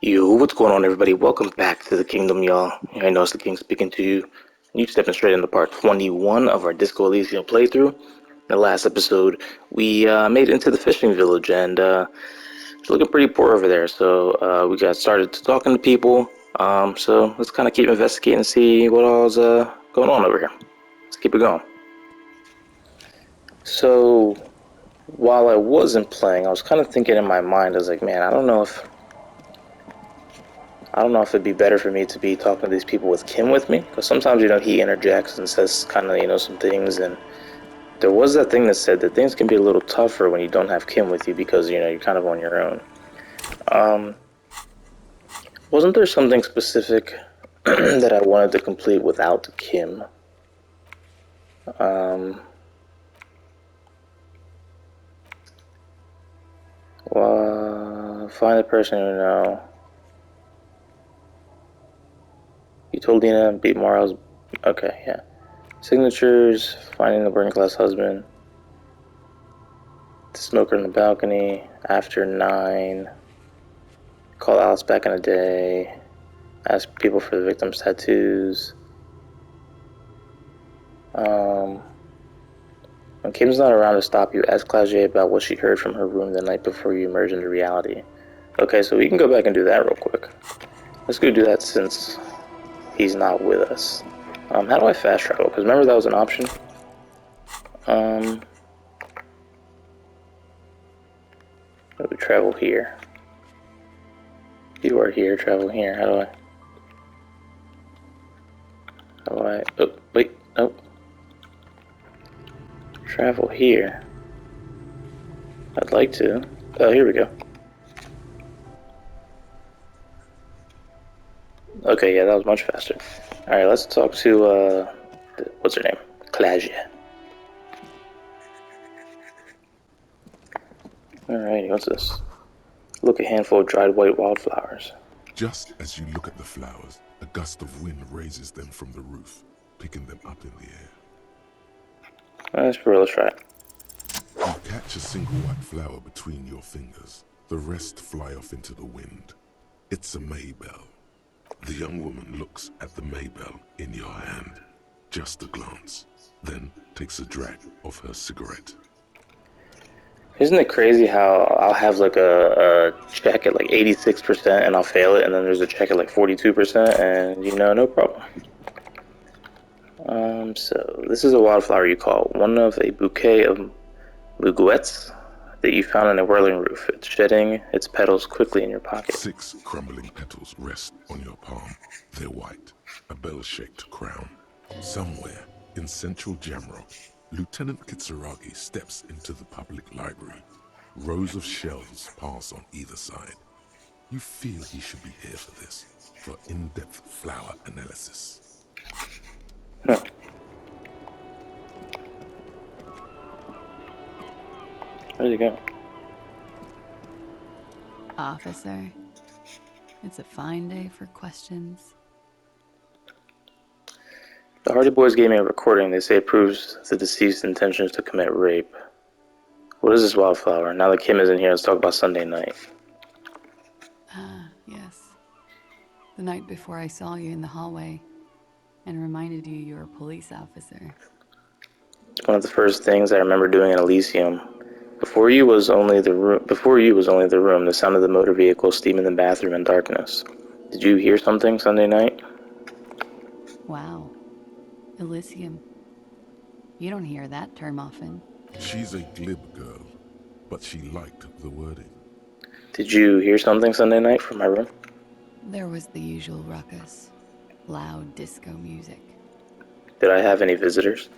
Yo, what's going on, everybody? Welcome back to the kingdom, y'all. I know it's the king speaking to you. You stepping straight into part 21 of our Disco Elysium playthrough. In the last episode, we made it into the fishing village, and it's looking pretty poor over there. So we got started talking to people. So let's kind of keep investigating and see what all's going on over here. Let's keep it going. So while I wasn't playing, I was kind of thinking in my mind, I was like, man, I don't know if it'd be better for me to be talking to these people with Kim with me, because sometimes, he interjects and says kind of, some things, and there was that thing that said that things can be a little tougher when you don't have Kim with you because, you're kind of on your own. Um, wasn't there something specific that I wanted to complete without Kim? Um, find the person you know. You told Dina beat Morales. Okay, yeah. Signatures, finding the working class husband. The smoker in the balcony, after 9. Call Alice back in a day. Ask people for the victim's tattoos. When Kim's not around to stop you, ask Claudia about what she heard from her room the night before you emerge into reality. Okay, so we can go back and do that real quick. Let's go do that since he's not with us. How do I fast travel? Because remember that was an option. We travel here. You are here, travel here. How do I? Oh, wait. Oh. Travel here. I'd like to. Oh, here we go. Okay, yeah, that was much faster. Alright, let's talk to, what's her name? Claudia. Alrighty, what's this? Look, a handful of dried white wildflowers. Just as you look at the flowers, a gust of wind raises them from the roof, picking them up in the air. Let's try it. You catch a single white flower between your fingers. The rest fly off into the wind. It's a maybell. The young woman looks at the maybell in your hand. Just a glance, then takes a drag of her cigarette. Isn't it crazy how I'll have like a check at like 86% and I'll fail it, and then there's a check at like 42% and no problem. So this is a wildflower you call one of a bouquet of muguets that you found on a whirling roof. It's shedding its petals quickly in your pocket. 6 crumbling petals rest on your palm. They're white, a bell-shaped crown. Somewhere in central Jamrock, Lieutenant Kitsuragi steps into the public library. Rows of shelves pass on either side. You feel he should be here for this, for in-depth flower analysis. Huh. Where'd he go? Officer, it's a fine day for questions. The Hardy Boys gave me a recording. They say it proves the deceased's intentions to commit rape. What is this wildflower? Now that Kim isn't here, let's talk about Sunday night. Yes. The night before I saw you in the hallway and reminded you were a police officer. It's one of the first things I remember doing in Elysium. Before you was only the room. The sound of the motor vehicle, steam in the bathroom, and darkness. Did you hear something Sunday night? Wow. Elysium. You don't hear that term often. She's a glib girl, but she liked the wording. Did you hear something Sunday night from my room? There was the usual ruckus. Loud disco music. Did I have any visitors?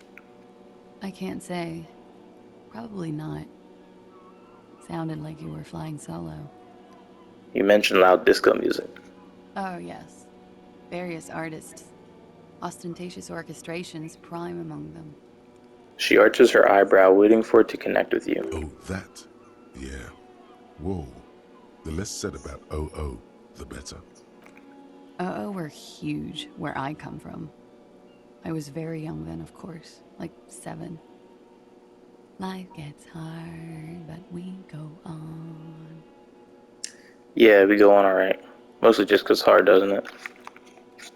I can't say. Probably not. Sounded like you were flying solo. You mentioned loud disco music. Oh, yes. Various artists. Ostentatious orchestrations prime among them. She arches her eyebrow, waiting for it to connect with you. Oh, that? Yeah. Whoa. The less said about OO, the better. Oh, were huge where I come from. I was very young then, of course, like 7. Life gets hard, but we go on. Yeah, we go on alright. Mostly just 'cause it's hard, doesn't it?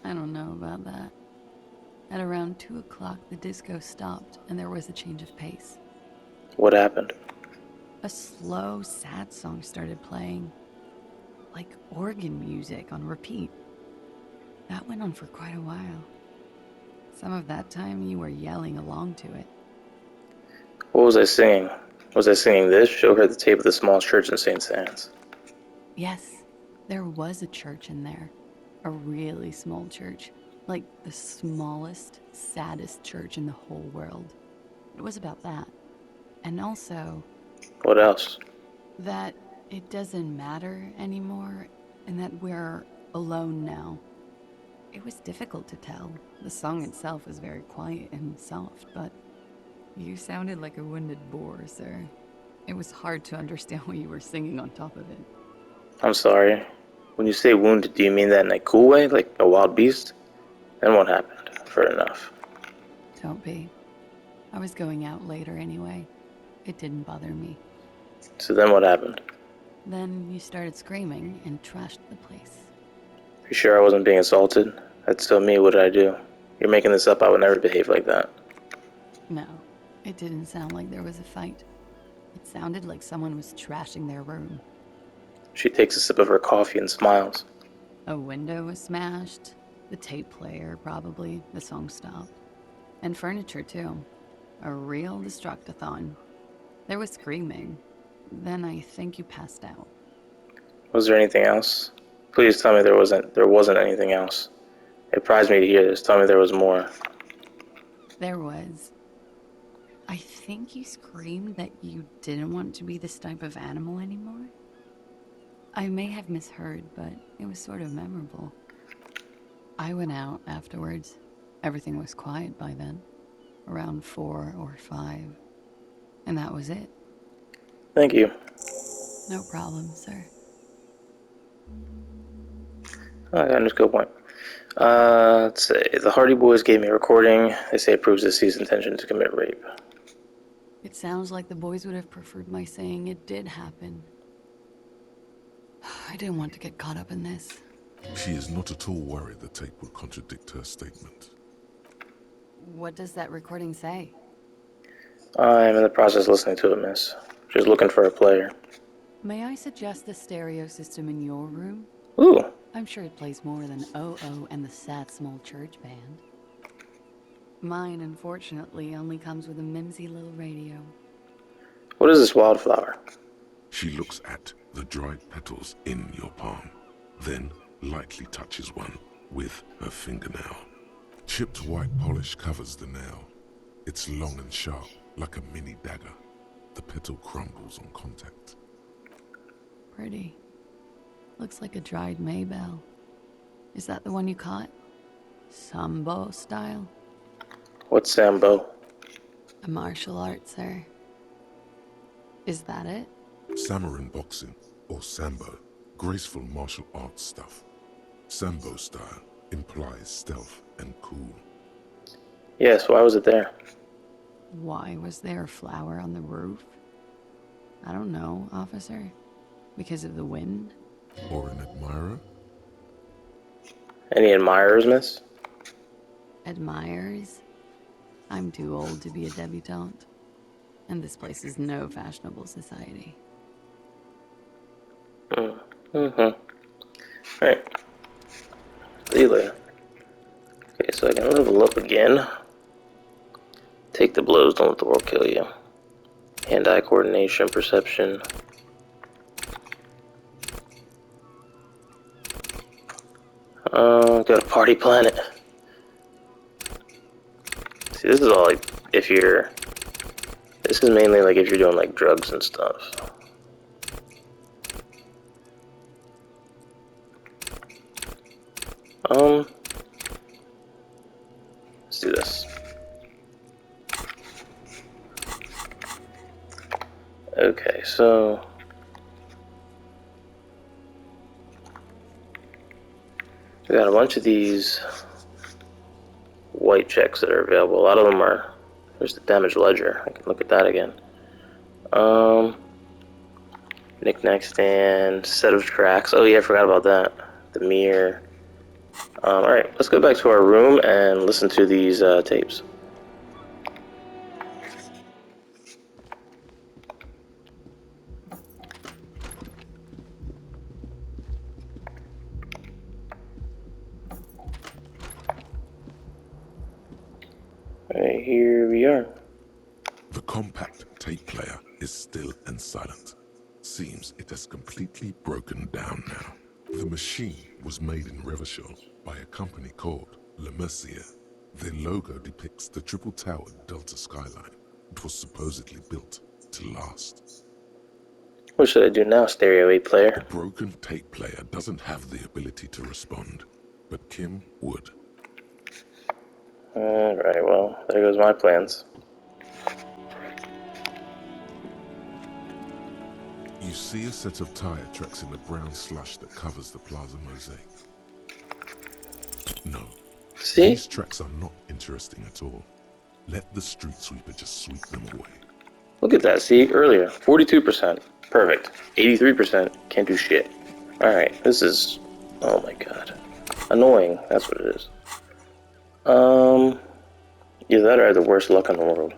I don't know about that. At around 2 o'clock, the disco stopped and there was a change of pace. What happened? A slow, sad song started playing, like organ music on repeat. That went on for quite a while. Some of that time you were yelling along to it. What was I singing? Was I singing this? Show her the tape of the small church in St. Sands. Yes, there was a church in there. A really small church. Like the smallest, saddest church in the whole world. It was about that. And also What else? that it doesn't matter anymore and that we're alone now. It was difficult to tell. The song itself was very quiet and soft, but you sounded like a wounded boar, sir. It was hard to understand what you were singing on top of it. I'm sorry. When you say wounded, do you mean that in a cool way, like a wild beast? Then what happened? I've heard enough. Don't be. I was going out later anyway. It didn't bother me. So then what happened? Then you started screaming and trashed the place. You sure I wasn't being assaulted? That's still me. What did I do? You're making this up. I would never behave like that. No, it didn't sound like there was a fight. It sounded like someone was trashing their room. She takes a sip of her coffee and smiles. A window was smashed. The tape player, probably. The song stopped. And furniture, too. A real destructathon. There was screaming. Then I think you passed out. Was there anything else? Please tell me there wasn't anything else. It surprised me to hear this. Tell me there was more. There was. I think you screamed that you didn't want to be this type of animal anymore. I may have misheard, but it was sort of memorable. I went out afterwards. Everything was quiet by then. Around 4 or 5. And that was it. Thank you. No problem, sir. I underscore point. Let's say the Hardy Boys gave me a recording. They say it proves C's intention to commit rape. It sounds like the boys would have preferred my saying it did happen. I didn't want to get caught up in this. She is not at all worried the tape would contradict her statement. What does that recording say? I'm in the process of listening to it, miss. Just looking for a player. May I suggest the stereo system in your room? Ooh, I'm sure it plays more than Oh and the Sad Small Church Band. Mine, unfortunately, only comes with a mimsy little radio. what is this wildflower? She looks at the dried petals in your palm, then lightly touches one with her fingernail. Chipped white polish covers the nail. It's long and sharp, like a mini dagger. The petal crumbles on contact. Pretty. Looks like a dried maybell. Is that the one you caught? Sambo style? What's Sambo? A martial art, sir. Is that it? Samurai boxing, or sambo, graceful martial arts stuff. Sambo style implies stealth and cool. Yes, why was it there? Why was there a flower on the roof? I don't know, officer. Because of the wind? Or an admirer? Any admirers, miss? Admirers? I'm too old to be a debutante. And this place is no fashionable society. Alright. See you later. Okay, so I can level up again. Take the blows, don't let the world kill you. Hand-eye coordination, perception. Go to Party Planet. See, this is all like if you're. This is mainly like if you're doing like drugs and stuff. Let's do this. Okay, so. We got a bunch of these white checks that are available. A lot of them are. There's the damage ledger. I can look at that again. Knick-knack stand, set of tracks. Oh yeah, I forgot about that. the mirror. Alright, let's go back to our room and listen to these tapes. Alright, here we are. The compact tape player is still and silent. Seems it has completely broken down now. The machine was made in Revachol by a company called Le Mercier. Their logo depicts the triple-towered Delta skyline. It was supposedly built to last. What should I do now, Stereo 8 The player? broken tape player doesn't have the ability to respond, but Kim would. Alright, well, there goes my plans. You see a set of tire tracks in the brown slush that covers the plaza mosaic. No, See? these tracks are not interesting at all. Let the street sweeper just sweep them away. Look at that, see? Earlier, 42%. Perfect. 83%. Can't do shit. Alright, this is... Oh my god. Annoying, that's what it is. Either that or I had the worst luck in the world.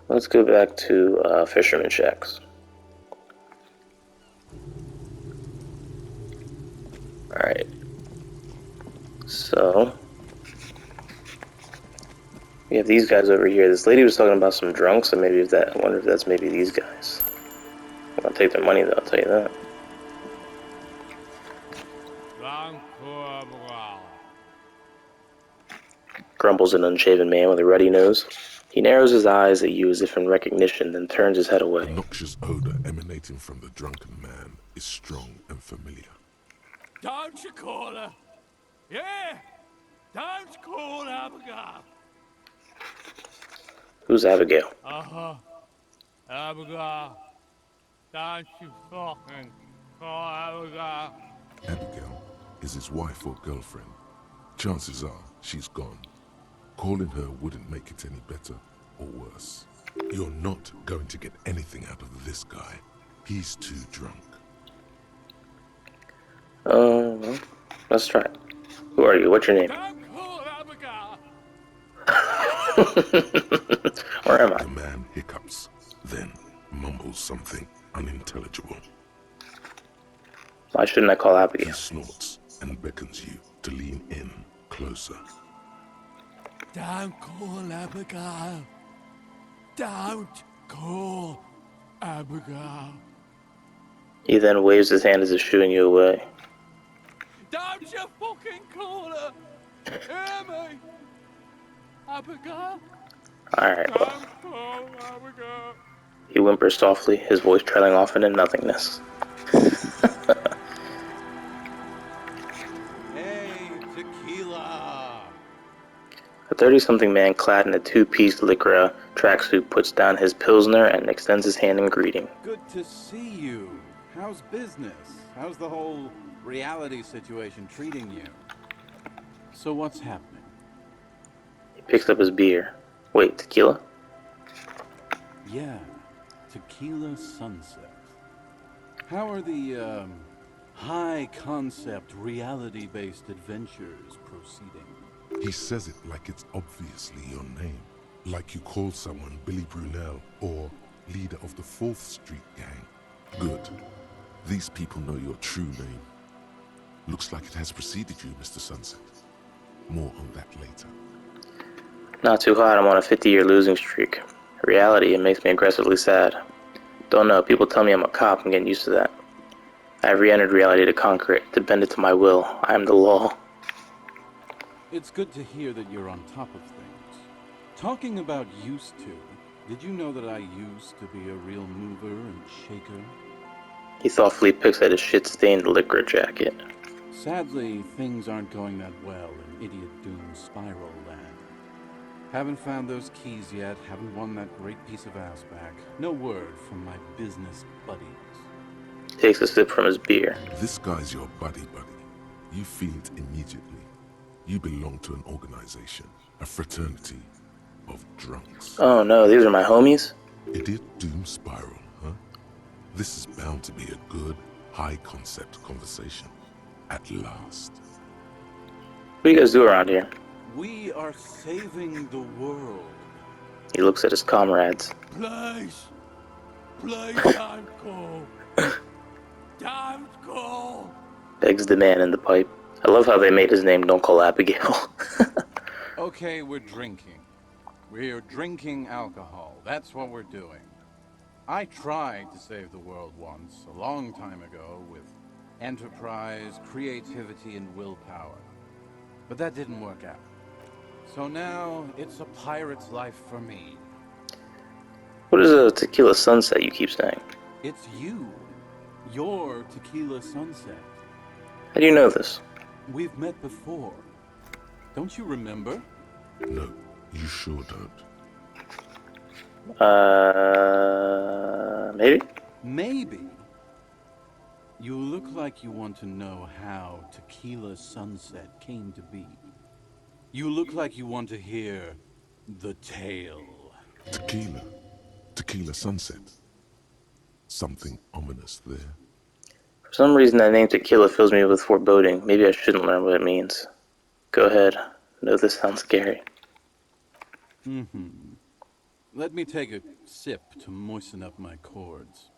Let's go back to Fisherman Shacks. Alright. So... we have these guys over here. This lady was talking about some drunks, so maybe if that... I wonder if that's maybe these guys. I'm gonna take their money though, I'll tell you that. Grumbles an unshaven man with a ruddy nose. He narrows his eyes at you as if in recognition, then turns his head The away. noxious odor emanating from the drunken man is strong and familiar. Don't you call her? Yeah! Don't call Abigail! Who's Abigail? Abigail. Don't you fucking call Abigail. Abigail is his wife or girlfriend. Chances are she's gone. Calling her wouldn't make it any better or worse. You're not going to get anything out of this guy. He's too drunk. Well, let's try it. Who are you? What's your name? Don't call Abigail! Where am I? The man hiccups, then mumbles something unintelligible. Why shouldn't I call He Abigail? snorts and beckons you to lean in closer. Don't call Abigail. Don't call Abigail. He then waves his hand as if shooing you away. Don't you fucking call her! Hear me? Abigail? Alright, well. Don't call Abigail. He whimpers softly, his voice trailing off into nothingness. Hey, tequila! A 30-something man clad in a two-piece lycra tracksuit puts down his pilsner and extends his hand in greeting. Good to see you. How's business? How's the whole reality situation treating you? So what's happening? He picks up his beer. Wait, tequila? Yeah, Tequila Sunset. How are the, high-concept, reality-based adventures proceeding? He says it like it's obviously your name. Like you call someone Billy Brunel or leader of the 4th Street Gang. Good. These people know your true name. Looks like it has preceded you, Mr. Sunset. More on that later. Not too hot, I'm on a 50-year losing streak. Reality, it makes me aggressively sad. Don't know, people tell me I'm a cop, I'm getting used to that. I have re-entered reality to conquer it, to bend it to my will. I am the law. It's good to hear that you're on top of things. Talking about used to, did you know that I used to be a real mover and shaker? He thoughtfully picks at his shit-stained lycra jacket. Sadly, things aren't going that well in Idiot Doom Spiral Land. Haven't found those keys yet, haven't won that great piece of ass back. No word from my business buddies. Takes a sip from his beer. This guy's your buddy. You feel it immediately. You belong to an organization, a fraternity of drunks. Oh no, these are my homies? Idiot Doom Spiral, huh? This is bound to be a good, high-concept conversation. At last. What do you guys do around here? We are saving the world. He looks at his comrades. Please, don't go. Don't go. Begs the man in the pipe. I love how they made his name Don't Call Abigail. Okay, we're drinking. We're drinking alcohol. That's what we're doing. I tried to save the world once, a long time ago, with enterprise, creativity, and willpower. But that didn't work out. So now, it's a pirate's life for me. What is a tequila sunset you keep saying? It's you. Your tequila sunset. How do you know this? We've met before. Don't you remember? No, you sure don't. Maybe? Maybe. You look like you want to know how Tequila Sunset came to be. You look like you want to hear the tale. Tequila. Tequila Sunset. Something ominous there. For some reason that name tequila fills me with foreboding. Maybe I shouldn't learn what it means. Go ahead. No, this sounds scary. Let me take a sip to moisten up my chords.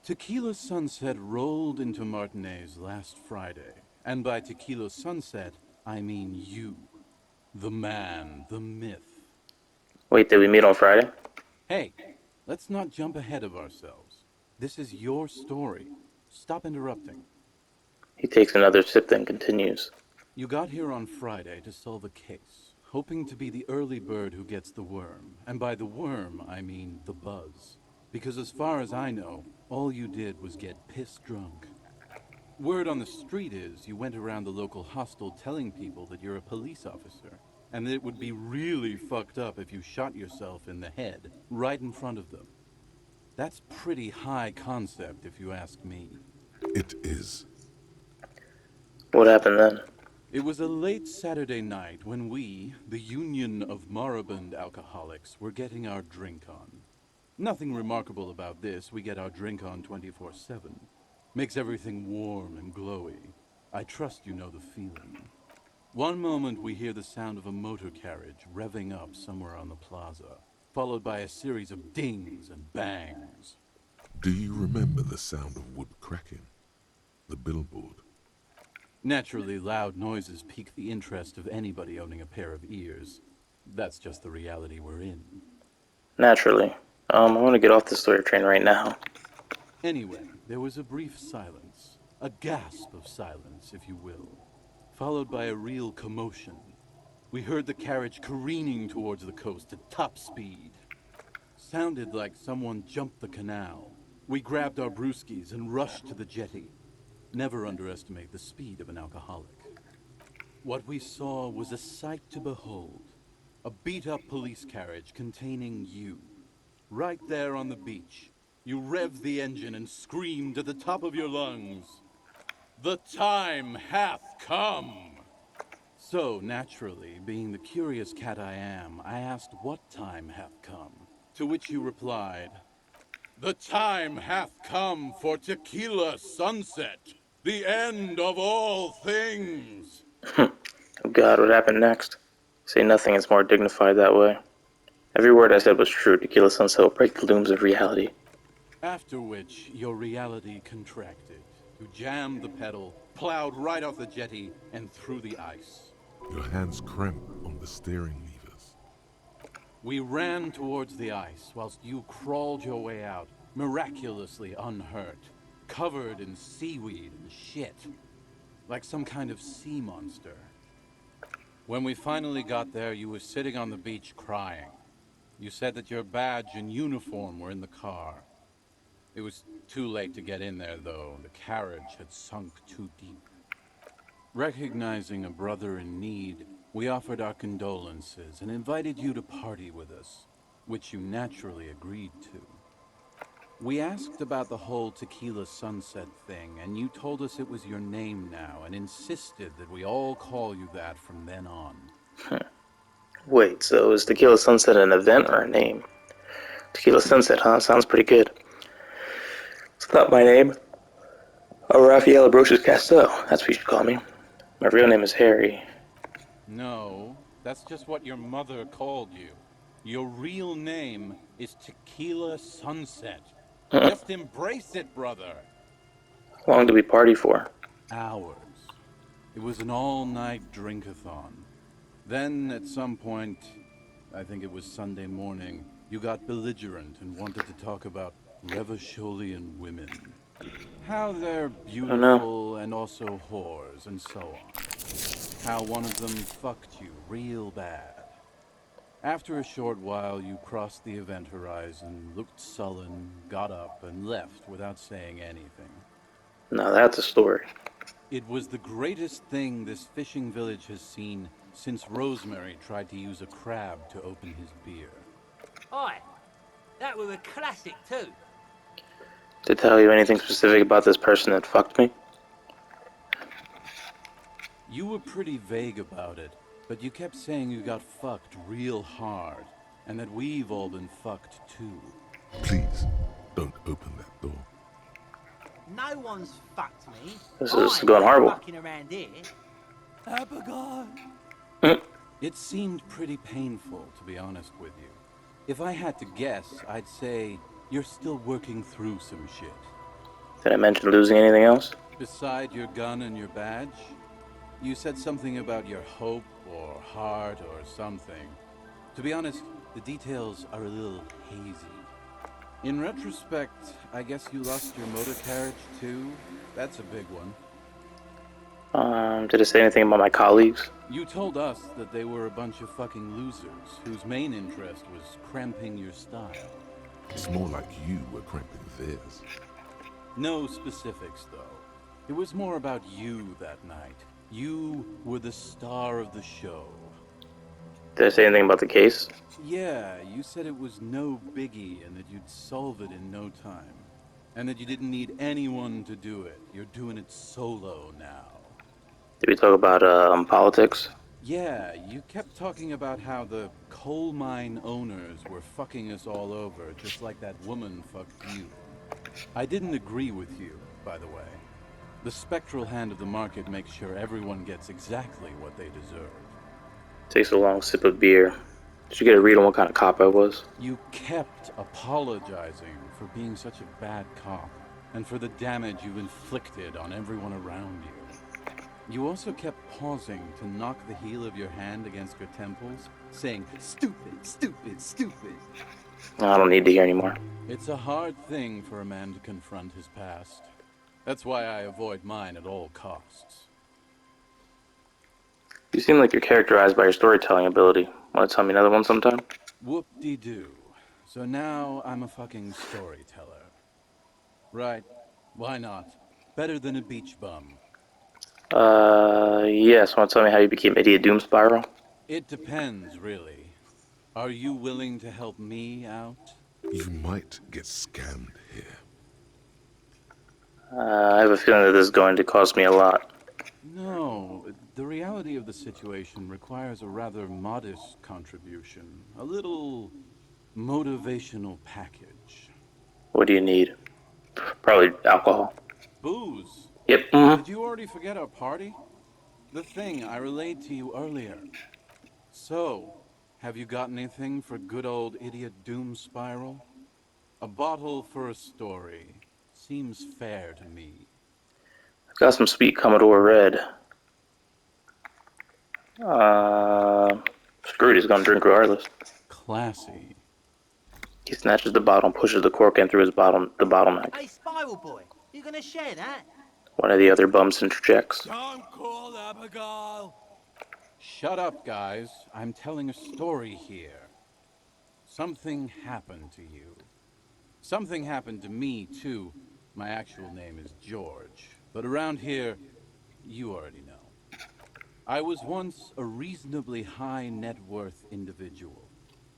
Tequila Sunset rolled into Martinez last Friday. And by Tequila Sunset, I mean you. The man, the myth. Wait, did we meet on Friday? Hey, let's not jump ahead of ourselves. This is your story. Stop interrupting. He takes another sip, then continues. You got here on Friday to solve a case, hoping to be the early bird who gets the worm. And by the worm, I mean the buzz. Because as far as I know, all you did was get piss drunk. Word on the street is you went around the local hostel telling people that you're a police officer, and that it would be really fucked up if you shot yourself in the head, right in front of them. That's pretty high concept, if you ask me. It is. What happened then? It was a late Saturday night when we, the Union of Moribund Alcoholics, were getting our drink on. Nothing remarkable about this. We get our drink on 24/7. Makes everything warm and glowy. I trust you know the feeling. One moment we hear the sound of a motor carriage revving up somewhere on the plaza, followed by a series of dings and bangs. Do you remember the sound of wood cracking? The billboard? Naturally, loud noises pique the interest of anybody owning a pair of ears. That's just the reality we're in. Naturally. I want to get off the story train right now. Anyway, there was a brief silence. A gasp of silence, if you will. Followed by a real commotion. We heard the carriage careening towards the coast at top speed. Sounded like someone jumped the canal. We grabbed our brewskis and rushed to the jetty. Never underestimate the speed of an alcoholic. What we saw was a sight to behold. A beat-up police carriage containing you. Right there on the beach. You revved the engine and screamed at the top of your lungs. The time hath come! So, naturally, being the curious cat I am, I asked what time hath come. To which you replied, the time hath come for Tequila Sunset, the end of all things. Oh God, what happened next? Say nothing is more dignified that way. Every word I said was true. Tequila Sunset will break the looms of reality. After which, your reality contracted. You jammed the pedal, plowed right off the jetty, and through the ice. Your hands cramp on the steering levers. We ran towards the ice, whilst you crawled your way out, miraculously unhurt, covered in seaweed and shit, like some kind of sea monster. When we finally got there, you were sitting on the beach crying. You said that your badge and uniform were in the car. It was too late to get in there, though. The carriage had sunk too deep. Recognizing a brother in need, we offered our condolences and invited you to party with us, which you naturally agreed to. We asked about the whole Tequila Sunset thing, and you told us it was your name now and insisted that we all call you that from then on. Wait, so is Tequila Sunset an event or a name? Tequila Sunset, huh? Sounds pretty good. It's not my name. I'm Raphael Ambrosius Casto. That's what you should call me. My real name is Harry. No, that's just what your mother called you. Your real name is Tequila Sunset. Just embrace it, brother. How long did we party for? Hours. It was an all-night drink-a-thon. Then, at some point, I think it was Sunday morning, you got belligerent and wanted to talk about Revacholian women. How they're I don't know. beautiful and also whores and so on. How one of them fucked you real bad. After a short while, you crossed the event horizon, looked sullen, got up, and left without saying anything. Now that's a story. It was the greatest thing this fishing village has seen since Rosemary tried to use a crab to open his beer. Aye, that was a classic too. Did it tell you anything specific about this person that fucked me? You were pretty vague about it, but you kept saying you got fucked real hard, and that we've all been fucked too. Please, don't open that door. No one's fucked me. This is I'm going horrible. fucking around here. Abigail. It seemed pretty painful, to be honest with you. If I had to guess, I'd say you're still working through some shit. Did I mention losing anything else? Beside your gun and your badge, you said something about your hope or heart or something. To be honest, the details are a little hazy. In retrospect, I guess you lost your motor carriage too? That's a big one. Did it say anything about my colleagues? You told us that they were a bunch of fucking losers whose main interest was cramping your style. It's more like you were cramping theirs. No specifics, though. It was more about you that night. You were the star of the show. Did I say anything about the case? Yeah, you said it was no biggie and that you'd solve it in no time. And that you didn't need anyone to do it. You're doing it solo now. Did we talk about politics? Yeah, you kept talking about how the coal mine owners were fucking us all over, just like that woman fucked you. I didn't agree with you, by the way. The spectral hand of the market makes sure everyone gets exactly what they deserve. Takes a long sip of beer. Did you get a read on what kind of cop I was? You kept apologizing for being such a bad cop, and for the damage you've inflicted on everyone around you. You also kept pausing to knock the heel of your hand against your temples, saying, "Stupid, stupid, stupid." I don't need to hear anymore. It's a hard thing for a man to confront his past. That's why I avoid mine at all costs. You seem like you're characterized by your storytelling ability. Want to tell me another one sometime? Whoop-de-doo. So now I'm a fucking storyteller. Right. Why not? Better than a beach bum. Yes. Want to tell me how you became Idiot Doom Spiral? It depends, really. Are you willing to help me out? You might get scammed here. I have a feeling that this is going to cost me a lot. No, the reality of the situation requires a rather modest contribution. A little motivational package. What do you need? Probably alcohol. Booze. Yep. Did you already forget our party? The thing I relayed to you earlier. So, have you got anything for good old Idiot Doom Spiral? A bottle for a story. Seems fair to me. I've got some sweet Commodore Red. Screw it, he's gonna drink regardless. Classy. He snatches the bottle and pushes the cork in through the bottleneck. Hey, Spiral Boy, you gonna share that? One of the other bums interjects. Don't call Abigail. Shut up, guys. I'm telling a story here. Something happened to you. Something happened to me, too. My actual name is George. But around here, you already know. I was once a reasonably high net worth individual.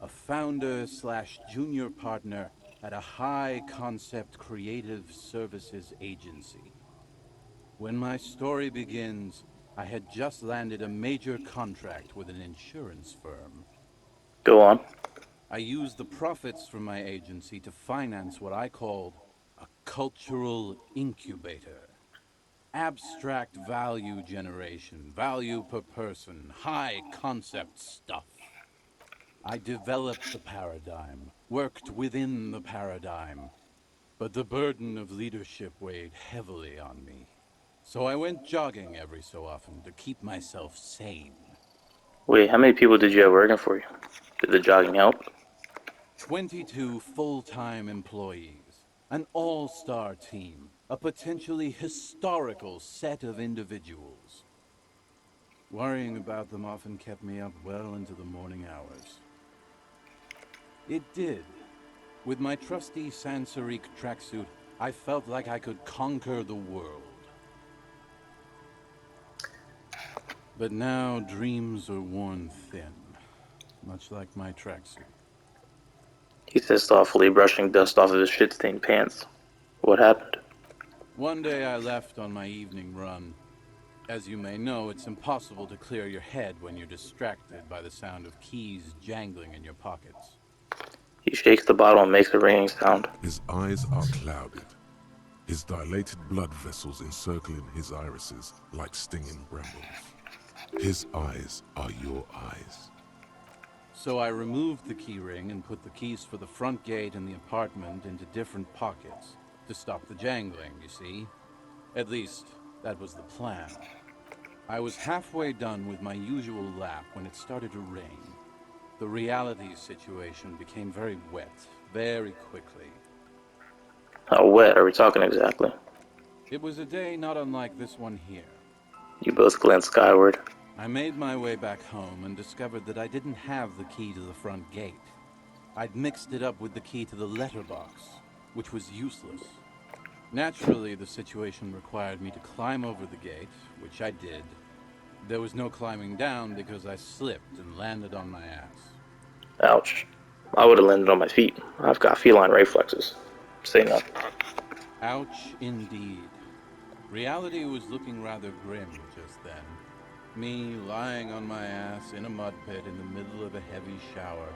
A founder slash junior partner at a high concept creative services agency. When my story begins, I had just landed a major contract with an insurance firm. Go on. I used the profits from my agency to finance what I called a cultural incubator. Abstract value generation, value per person, high concept stuff. I developed the paradigm, worked within the paradigm, but the burden of leadership weighed heavily on me. So I went jogging every so often to keep myself sane. Wait, how many people did you have working for you? Did the jogging help? 22 full-time employees, an all-star team, a potentially historical set of individuals. Worrying about them often kept me up well into the morning hours. It did. With my trusty Sansariq tracksuit, I felt like I could conquer the world. But now dreams are worn thin, much like my tracksuit. He says thoughtfully, brushing dust off of his shit-stained pants. What happened? One day I left on my evening run. As you may know, it's impossible to clear your head when you're distracted by the sound of keys jangling in your pockets. He shakes the bottle and makes a ringing sound. His eyes are clouded, his dilated blood vessels encircling his irises like stinging brambles. His eyes are your eyes. So I removed the key ring and put the keys for the front gate and the apartment into different pockets to stop the jangling, you see. At least, that was the plan. I was halfway done with my usual lap when it started to rain. The reality situation became very wet, very quickly. How wet are we talking exactly? It was a day not unlike this one here. You both glance skyward. I made my way back home and discovered that I didn't have the key to the front gate. I'd mixed it up with the key to the letterbox, which was useless. Naturally, the situation required me to climb over the gate, which I did. There was no climbing down because I slipped and landed on my ass. Ouch. I would have landed on my feet. I've got feline reflexes. Say nothing. Ouch, indeed. Reality was looking rather grim just then. Me lying on my ass in a mud pit in the middle of a heavy shower.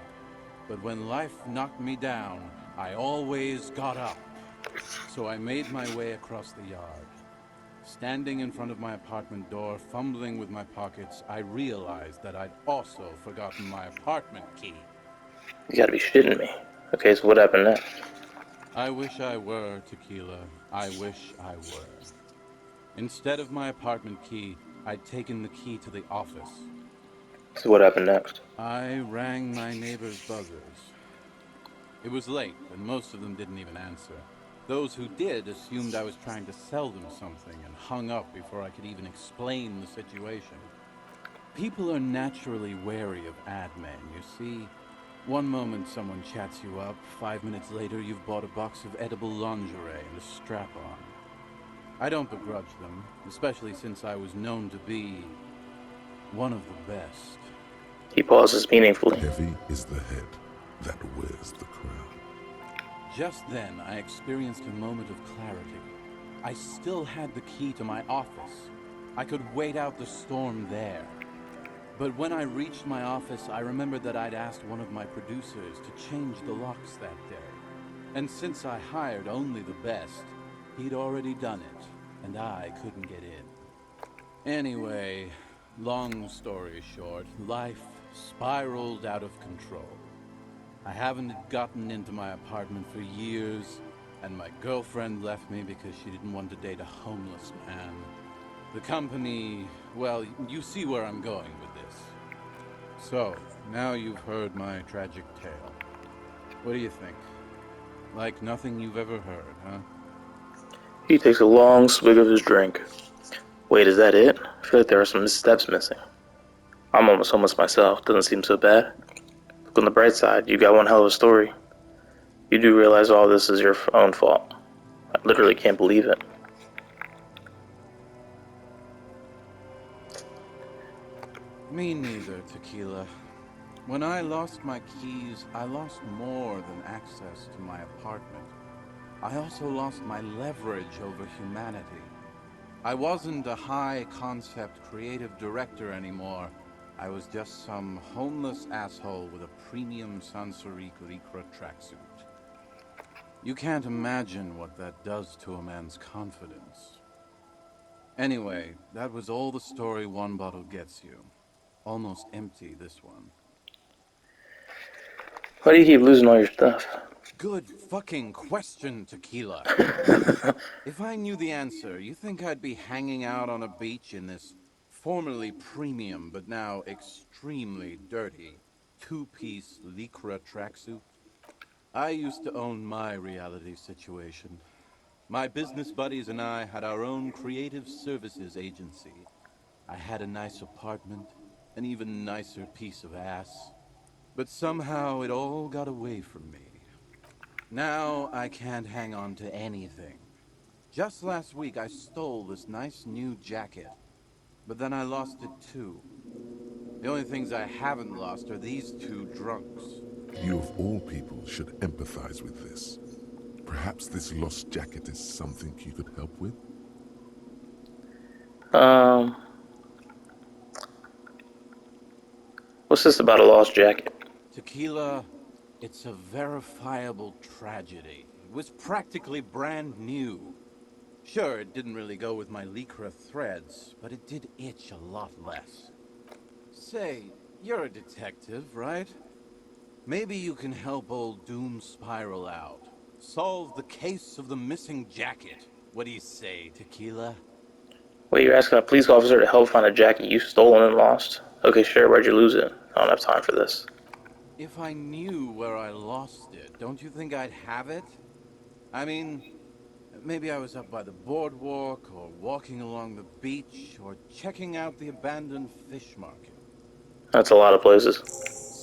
But when life knocked me down, I always got up. So I made my way across the yard. Standing in front of my apartment door, fumbling with my pockets, I realized that I'd also forgotten my apartment key. You gotta be shitting me. Okay, so what happened next? I wish I were, Tequila. I wish I were. Instead of my apartment key, I'd taken the key to the office. So what happened next? I rang my neighbor's buzzers. It was late, and most of them didn't even answer. Those who did assumed I was trying to sell them something and hung up before I could even explain the situation. People are naturally wary of ad men, you see. One moment someone chats you up, 5 minutes later you've bought a box of edible lingerie and a strap-on. I don't begrudge them, especially since I was known to be one of the best. He pauses meaningfully. Heavy is the head that wears the crown. Just then, I experienced a moment of clarity. I still had the key to my office. I could wait out the storm there. But when I reached my office, I remembered that I'd asked one of my producers to change the locks that day. And since I hired only the best, he'd already done it, and I couldn't get in. Anyway, long story short, life spiraled out of control. I haven't gotten into my apartment for years, and my girlfriend left me because she didn't want to date a homeless man. The company, well, you see where I'm going with this. So, now you've heard my tragic tale. What do you think? Like nothing you've ever heard, huh? He takes a long swig of his drink. Wait, is that it? I feel like there are some steps missing. I'm almost homeless myself. Doesn't seem so bad. Look on the bright side. You got one hell of a story. You do realize all this is your own fault. I literally can't believe it. Me neither, Tequila. When I lost my keys, I lost more than access to my apartment. I also lost my leverage over humanity. I wasn't a high-concept creative director anymore. I was just some homeless asshole with a premium Sansariq Lycra tracksuit. You can't imagine what that does to a man's confidence. Anyway, that was all the story one bottle gets you. Almost empty, this one. Why do you keep losing all your stuff? Good fucking question, Tequila. If I knew the answer, you think I'd be hanging out on a beach in this formerly premium but now extremely dirty two-piece lycra tracksuit? I used to own my reality situation. My business buddies and I had our own creative services agency. I had a nice apartment, an even nicer piece of ass. But somehow it all got away from me. Now I can't hang on to anything. Just last week I stole this nice new jacket, but then I lost it too. The only things I haven't lost are these two drunks. You of all people should empathize with this. Perhaps this lost jacket is something you could help with? Um, what's this about a lost jacket? Tequila, it's a verifiable tragedy. It was practically brand new. Sure, it didn't really go with my lycra threads, but it did itch a lot less. Say, you're a detective, right? Maybe you can help old Doom Spiral out. Solve the case of the missing jacket. What do you say, Tequila? Wait, you're asking a police officer to help find a jacket you stolen and lost? Okay, sure, where'd you lose it? I don't have time for this. If I knew where I lost it, don't you think I'd have it? I mean, maybe I was up by the boardwalk, or walking along the beach, or checking out the abandoned fish market. That's a lot of places.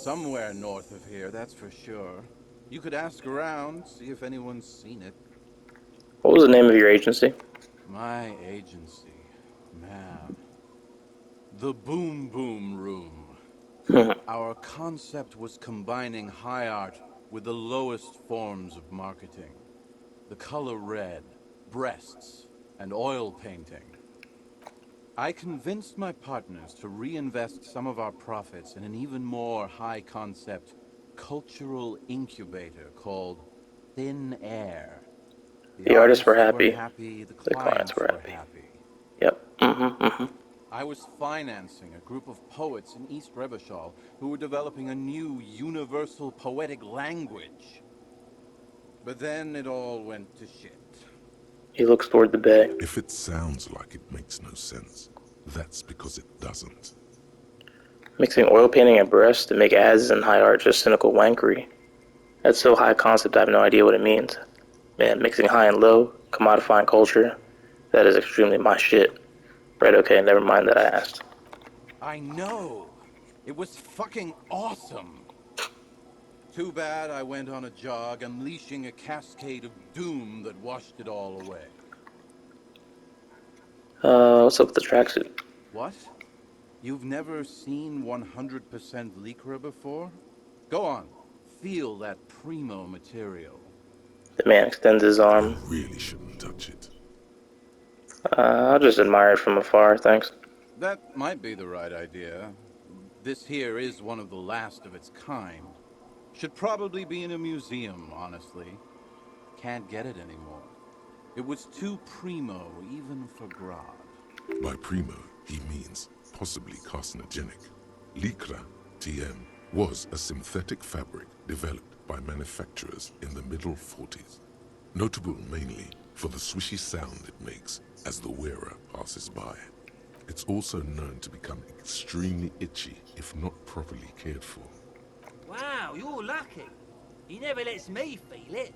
Somewhere north of here, that's for sure. You could ask around, see if anyone's seen it. What was the name of your agency? My agency, man. The Boom Boom Room. Our concept was combining high art with the lowest forms of marketing. The color red, breasts, and oil painting. I convinced my partners to reinvest some of our profits in an even more high-concept cultural incubator called Thin Air. The The artists were artists were happy. happy, the The clients clients were were happy. happy. Yep. I was financing a group of poets in East Revachol who were developing a new universal poetic language. But then it all went to shit. He looks toward the bay. If it sounds like it makes no sense, that's because it doesn't. Mixing oil painting and breasts to make ads and high art just cynical wankery. That's so high concept I have no idea what it means. Man, mixing high and low, commodifying culture, that is extremely my shit. Right, okay, never mind that I asked. I know! It was fucking awesome! Too bad I went on a jog, unleashing a cascade of doom that washed it all away. What's up with the tracksuit? What? You've never seen 100% Lycra before? Go on, feel that primo material. The man extends his You arm. really shouldn't touch it. I'll just admire it from afar, thanks. That might be the right idea. This here is one of the last of its kind. Should probably be in a museum, honestly. Can't get it anymore. It was too primo, even for Grodd. By primo, he means possibly carcinogenic. Lycra, TM, was a synthetic fabric developed by manufacturers in the middle 40s. Notable mainly for the swishy sound it makes as the wearer passes by. It's also known to become extremely itchy if not properly cared for. Wow, you're lucky. He never lets me feel it.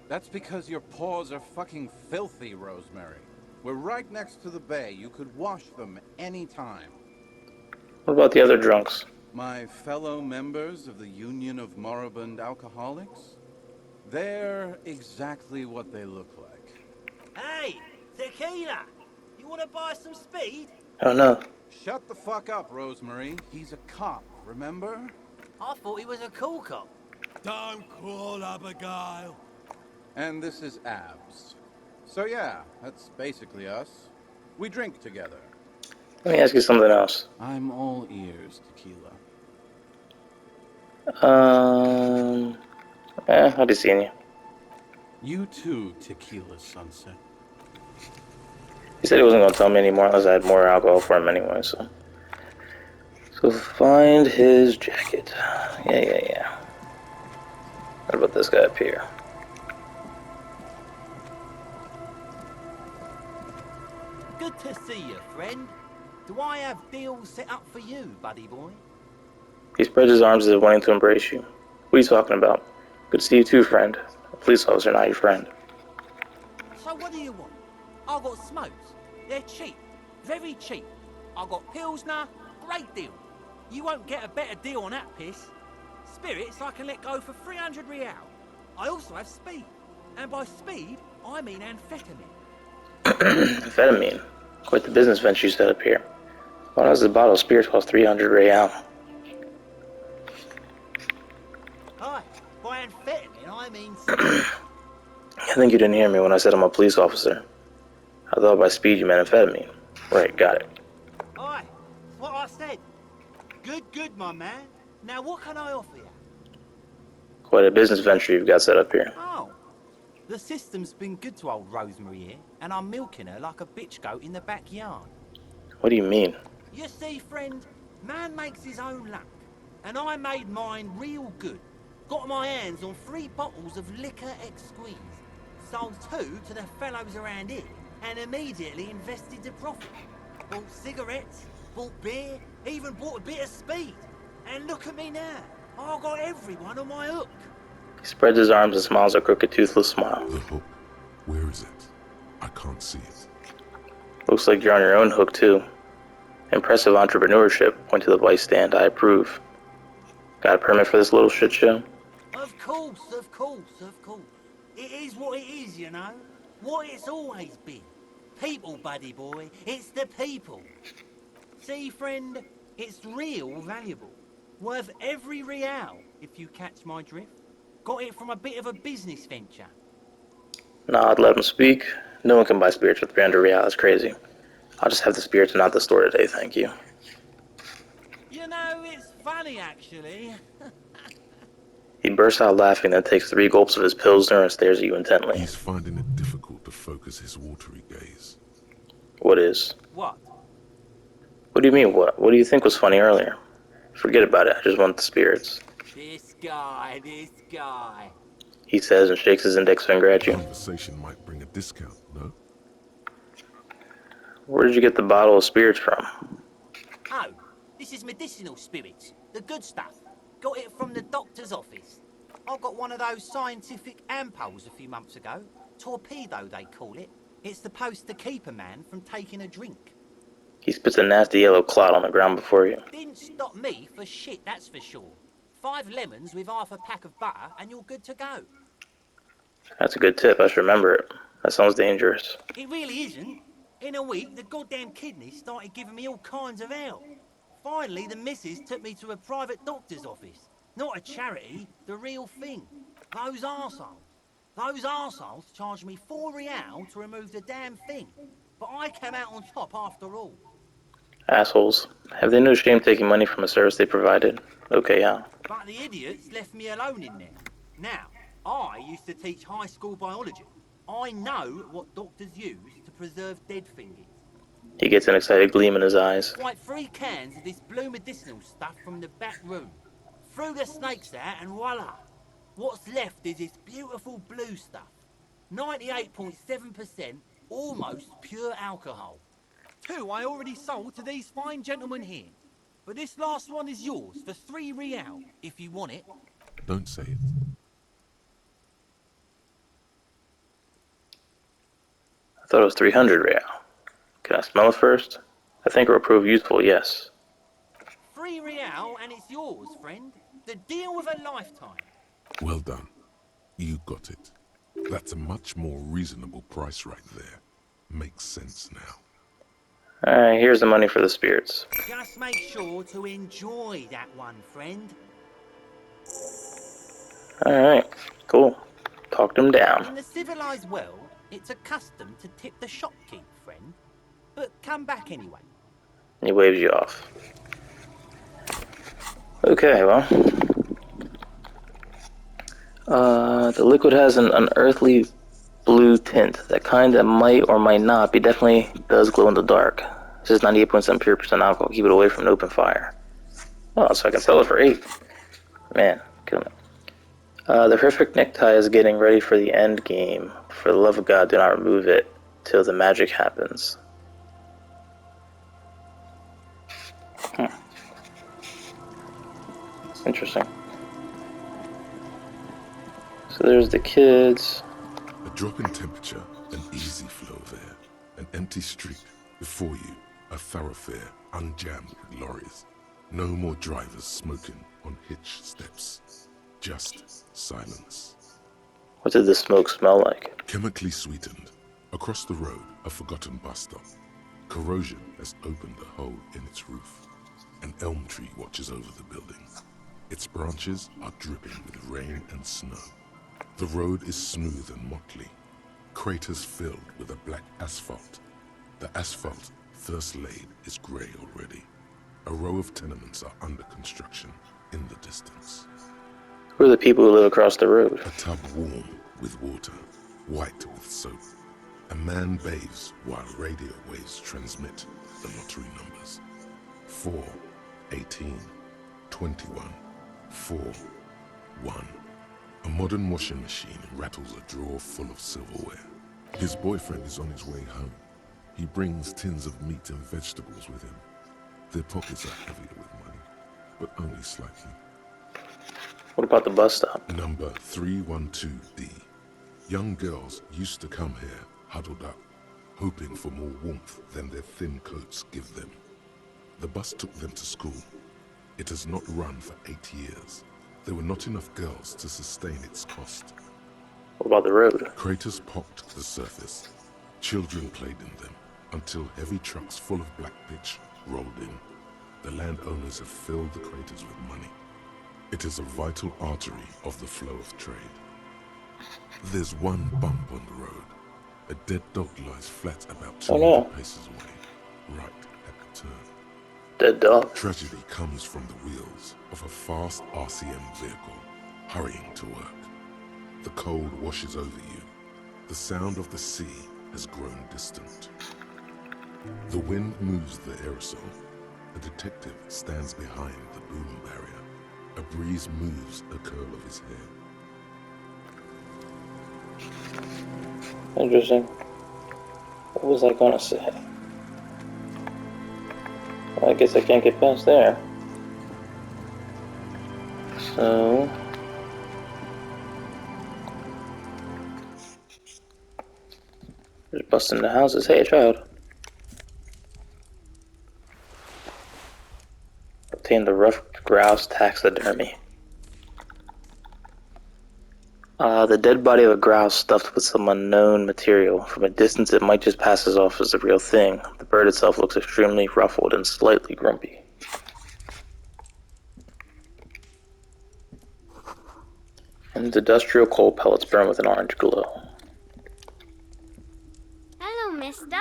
That's because your paws are fucking filthy, Rosemary. We're right next to the bay. You could wash them anytime. What about the other drunks? My fellow members of the Union of Moribund Alcoholics? They're exactly what they look like. Hey, tequila! You want to buy some speed? I don't know. Shut the fuck up, Rosemary. He's a cop, remember? I thought he was a cool cop. Don't call Abigail. And this is Abs. So yeah, that's basically us. We drink together. Let me ask you something else. I'm all ears, Tequila. I'll be seeing you. You too, Tequila Sunset. He said he wasn't going to tell me anymore unless I had more alcohol for him anyway, so. So find his jacket. Yeah. What about this guy up here? Good to see you, friend. Do I have deals set up for you, buddy boy? He spreads his arms as if wanting to embrace you. What are you talking about? Good to see you too, friend. A police officer, not your friend. So what do you want? I got smokes. They're cheap. Very cheap. I got Pilsner. Great deal. You won't get a better deal on that piss. Spirits I can let go for 300 real. I also have speed. And by speed, I mean amphetamine. Amphetamine. Quite the business venture you set up here. Why does a bottle of spirits cost 300 real? Hi. By amphetamine, I mean I think you didn't hear me when I said I'm a police officer. I thought by speed you meant amphetamine. Right, got it. Aye, what I said. Good, my man. Now what can I offer you? Quite a business venture you've got set up here. Oh, the system's been good to old Rosemary here, and I'm milking her like a bitch goat in the backyard. What do you mean? You see, friend, man makes his own luck, and I made mine real good. Got my hands on 3 bottles of liquor exquise, sold 2 to the fellows around here, and immediately invested the profit. Bought cigarettes, bought beer, even bought a bit of speed. And look at me now. I got everyone on my hook. He spreads his arms and smiles a crooked, toothless smile. The hook? Where is it? I can't see it. Looks like you're on your own hook, too. Impressive entrepreneurship. Point to the vice stand. I approve. Got a permit for this little shit show? Of course. It is what it is, you know. What it's always been. People, buddy boy. It's the people. See, friend, it's real valuable. Worth every real, if you catch my drift. Got it from a bit of a business venture. Nah, I'd let him speak. No one can buy spirits for 300 real. That's crazy. I'll just have the spirits and not the store today, thank you. You know, it's funny, actually. He bursts out laughing, then takes 3 gulps of his Pilsner and stares at you intently. He's finding it difficult to focus his watery gaze. What is? What? What do you mean, what? What do you think was funny earlier? Forget about it, I just want the spirits. This guy. He says and shakes his index finger at you. Conversation might bring a discount, no? Where did you get the bottle of spirits from? Oh, this is medicinal spirits. The good stuff. Got it from the doctor's office. I got one of those scientific ampoules a few months ago. Torpedo, they call it. It's supposed to keep a man from taking a drink. He spits a nasty yellow clot on the ground before you. Didn't stop me for shit, that's for sure. 5 lemons with half a pack of butter and you're good to go. That's a good tip, I should remember it. That sounds dangerous. It really isn't. In a week, the goddamn kidneys started giving me all kinds of hell. Finally, the missus took me to a private doctor's office. Not a charity, the real thing. Those arseholes charged me 4 real to remove the damn thing. But I came out on top after all. Assholes. Have they no shame taking money from a service they provided? Okay, yeah. But the idiots left me alone in there. Now, I used to teach high school biology. I know what doctors use to preserve dead things. He gets an excited gleam in his eyes. Like 3 cans of this blue medicinal stuff from the back room. Threw the snakes out and voila. What's left is this beautiful blue stuff. 98.7% almost pure alcohol. 2 I already sold to these fine gentlemen here. But this last one is yours for 3 real, if you want it. Don't say it. I thought it was 300 real. Can I smell it first? I think it will prove useful, yes. 3 real and it's yours, friend. The deal of a lifetime. Well done. You got it. That's a much more reasonable price right there. Makes sense now. Alright, here's the money for the spirits. Just make sure to enjoy that one, friend. Alright, cool. Talked him In down. the civilized world, it's a custom to tip the shopkeep, friend. But come back anyway. He waves you off. Okay, well. The liquid has an unearthly blue tint. That kind that might or might not be definitely does glow in the dark. This is 98% pure percent alcohol. Keep it away from an open fire. Oh, so I can sell it for 8. Man, kill me. The perfect necktie is getting ready for the end game. For the love of God, do not remove it till the magic happens. Interesting. So there's the kids. A drop in temperature, an easy flow there. An empty street. Before you, a thoroughfare unjammed with lorries. No more drivers smoking on hitch steps. Just silence. What did the smoke smell like? Chemically sweetened. Across the road, a forgotten bus stop. Corrosion has opened a hole in its roof. An elm tree watches over the building. Its branches are dripping with rain and snow. The road is smooth and motley. Craters filled with a black asphalt. The asphalt, first laid, is grey already. A row of tenements are under construction in the distance. Who are the people who live across the road? A tub warm with water, white with soap. A man bathes while radio waves transmit the lottery numbers. 4, 18, 21, 4, 1. A modern washing machine rattles a drawer full of silverware. His boyfriend is on his way home. He brings tins of meat and vegetables with him. Their pockets are heavier with money, but only slightly. What about the bus stop? Number 312D. Young girls used to come here, huddled up, hoping for more warmth than their thin coats give them. The bus took them to school. It has not run for 8 years. There were not enough girls to sustain its cost. What about the road? Craters pocked the surface. Children played in them until heavy trucks full of black pitch rolled in. The landowners have filled the craters with money. It is a vital artery of the flow of trade. There's one bump on the road. A dead dog lies flat about 200 paces away, right at the turn. Dead dog? Tragedy comes from the wheels of a fast RCM vehicle hurrying to work. The cold washes over you. The sound of the sea has grown distant. The wind moves the aerosol. A detective stands behind the boom barrier. A breeze moves a curl of his hair. Interesting. What was I gonna say? Well, I guess I can't get past there. So... just busting the houses. Hey, child. Obtain the rough grouse taxidermy. The dead body of a grouse stuffed with some unknown material. From a distance, it might just pass as off as a real thing. The bird itself looks extremely ruffled and slightly grumpy. And industrial coal pellets burn with an orange glow. Hello, mister.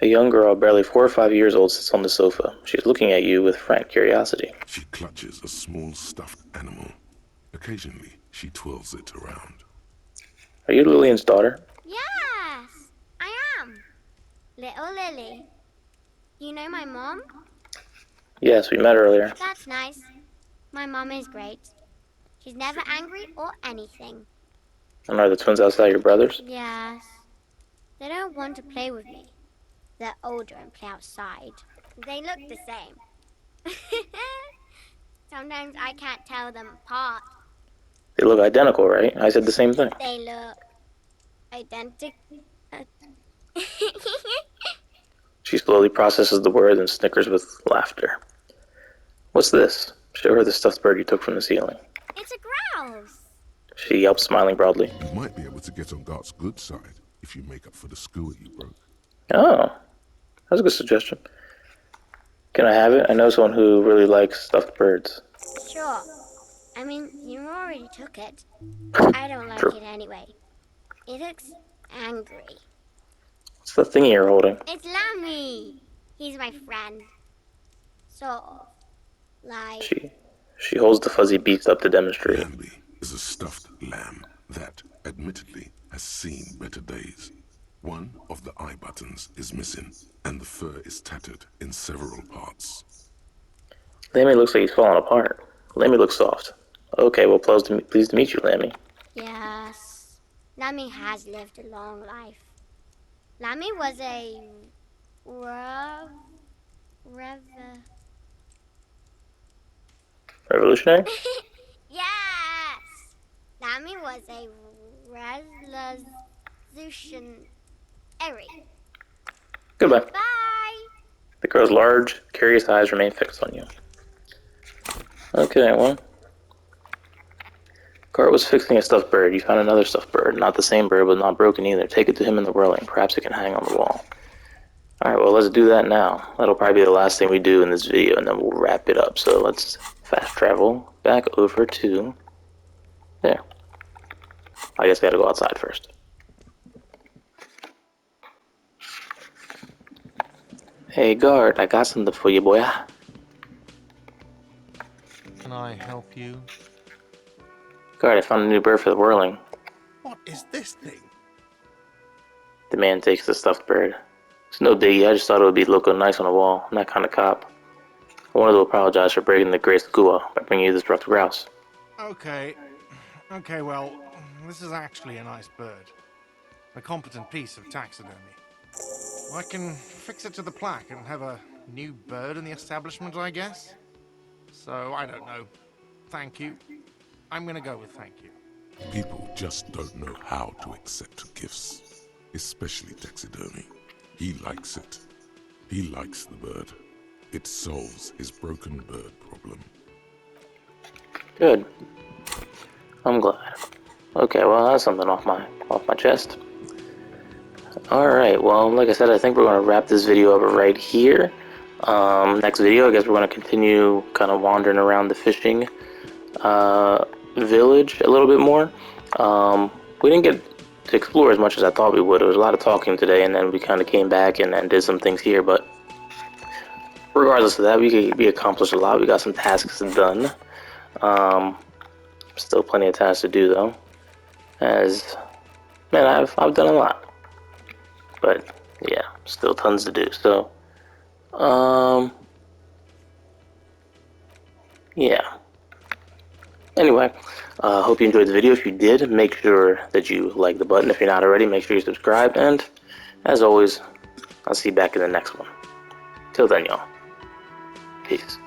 A young girl, barely 4 or 5 years old, sits on the sofa. She is looking at you with frank curiosity. She clutches a small stuffed animal. Occasionally, she twirls it around. Are you Lillian's daughter? Yes, I am. Little Lily. You know my mom? Yes, we met earlier. That's nice. My mom is great. She's never angry or anything. And are the twins outside your brothers? Yes. They don't want to play with me. They're older and play outside. They look the same. Sometimes I can't tell them apart. They look identical, right? I said the same thing. They look identical. She slowly processes the words and snickers with laughter. What's this? Show her the stuffed bird you took from the ceiling. It's a grouse. She yelps, smiling broadly. You might be able to get on Gart's good side if you make up for the skewer you broke. Oh, that's a good suggestion. Can I have it? I know someone who really likes stuffed birds. Sure. I mean, you already took it. I don't like True. it anyway. It looks angry. What's the thingy you're holding? It's Lammy. He's my friend. Sort of. Like... She holds the fuzzy beast up to demonstrate. Lambie is a stuffed lamb that, admittedly has seen better days. One of the eye buttons is missing, and the fur is tattered in several parts. Lammy looks like he's falling apart. Lammy looks soft. Okay, well, pleased to meet you, Lammy. Yes. Lammy has lived a long life. Lammy was a rev Revolutionary? yes. Lammy was a resolutionary. Goodbye. Bye. The crow's large, curious eyes remain fixed on you. Okay, well. Cart was fixing a stuffed bird. You found another stuffed bird. Not the same bird, but not broken either. Take it to him in the whirling. Perhaps it can hang on the wall. Alright, well, let's do that now. That'll probably be the last thing we do in this video, and then we'll wrap it up. So let's fast travel back over to there. I guess we gotta go outside first. Hey, guard, I got something for you, boy. Can I help you? Guard, I found a new bird for the whirling. What is this thing? The man takes the stuffed bird. It's no biggie, I just thought it would be looking nice on the wall. I'm that kind of cop. I wanted to apologize for breaking the grace of Gua by bringing you this ruffed grouse. Okay, well, this is actually a nice bird. A competent piece of taxidermy. I can fix it to the plaque and have a new bird in the establishment, I guess? So, I don't know. Thank you. I'm gonna go with thank you. People just don't know how to accept gifts, especially taxidermy. He likes it. He likes the bird. It solves his broken bird problem. Good. I'm glad. Okay, well, that's something off my chest. Alright, well, like I said, I think we're going to wrap this video up right here. Next video, I guess we're going to continue kind of wandering around the fishing village a little bit more. We didn't get to explore as much as I thought we would. There was a lot of talking today, and then we kind of came back and then did some things here, but regardless of that, we accomplished a lot. We got some tasks done. Still plenty of tasks to do, though. Man, I've done a lot. But, yeah, still tons to do, so, yeah. Anyway, hope you enjoyed the video. If you did, make sure that you like the button. If you're not already, make sure you subscribe, and, as always, I'll see you back in the next one. Till then, y'all. Peace.